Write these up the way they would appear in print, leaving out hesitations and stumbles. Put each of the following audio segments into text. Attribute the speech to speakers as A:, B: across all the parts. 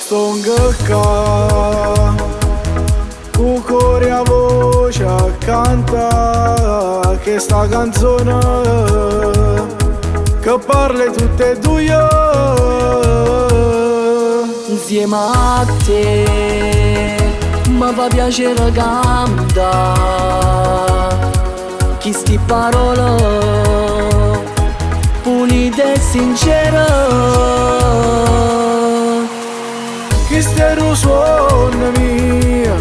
A: Sto ingăcat cu cori a voce a canta questa canzone che parla tutte e due
B: insieme a te. Mi fa piacere cantare queste parole pulite e sincere.
A: Questo è il suono mio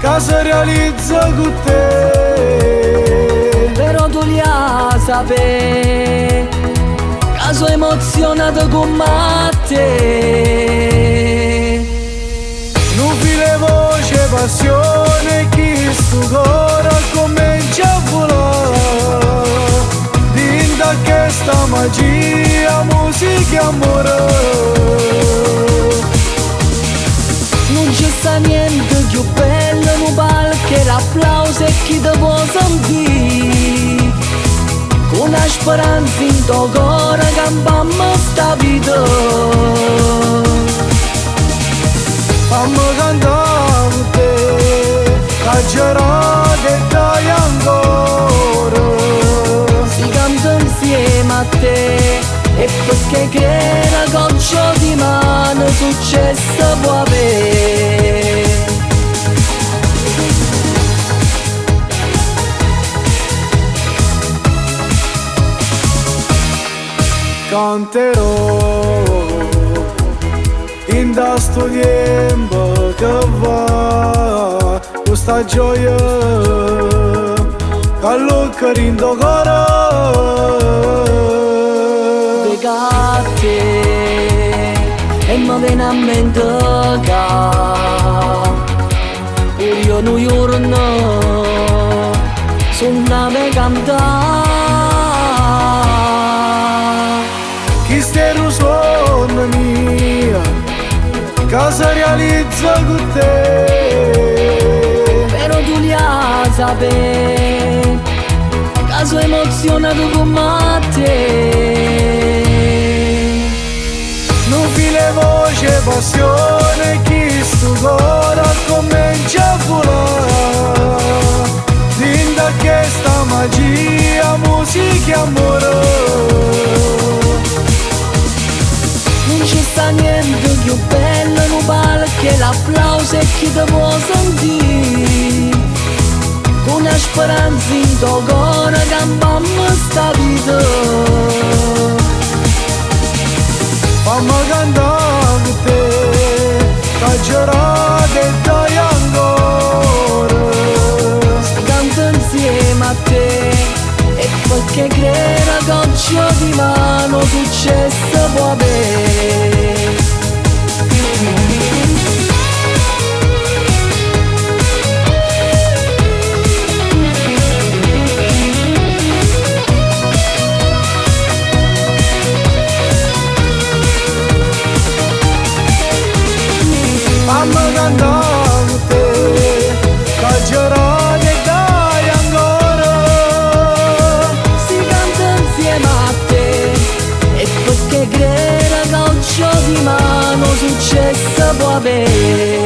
A: che si realizza con te.
B: Però tu li hai sapere che sono emozionato con te.
A: Non file voce, passione, chi sto cuore comincia a volare. Dinda che sta magia, musica e amore.
B: Non c'è sta niente più bello in un palco che l'applauso e chi ti può sentire. Con una speranza in tuo cuore cambiamo sta vita.
A: Fammi cantare con te, caggerate e dai ancora.
B: Si canta insieme a te e perché creda goccio di mano successo può avere.
A: Canterò in da sto tempo che va questa gioia che lucca in tuo cuore.
B: Pegate e mi viene a mente che pure io non giorno suonare e cantare.
A: Questo è il suono mio che si realizza con te.
B: Però tu li hai sapere che sono emozionato con te.
A: Non file voce, passione, chi sto cuore comincia a volare. Dinda che sta magia, musica e amore.
B: Non c'è sta niente più bello in un palco che l'applauso e chi ti può sentire. Con una speranza in tuo cuore cambiamo sta vita.
A: Fammi cantare con te, caggerate e dai ancora.
B: Si canta insieme a te e perché creda goccio di mano successo può avere.
A: Fammi cantare con te, caggerate e dai ancora.
B: Si canta insieme a te e perché creda goccio di mano successo può avere.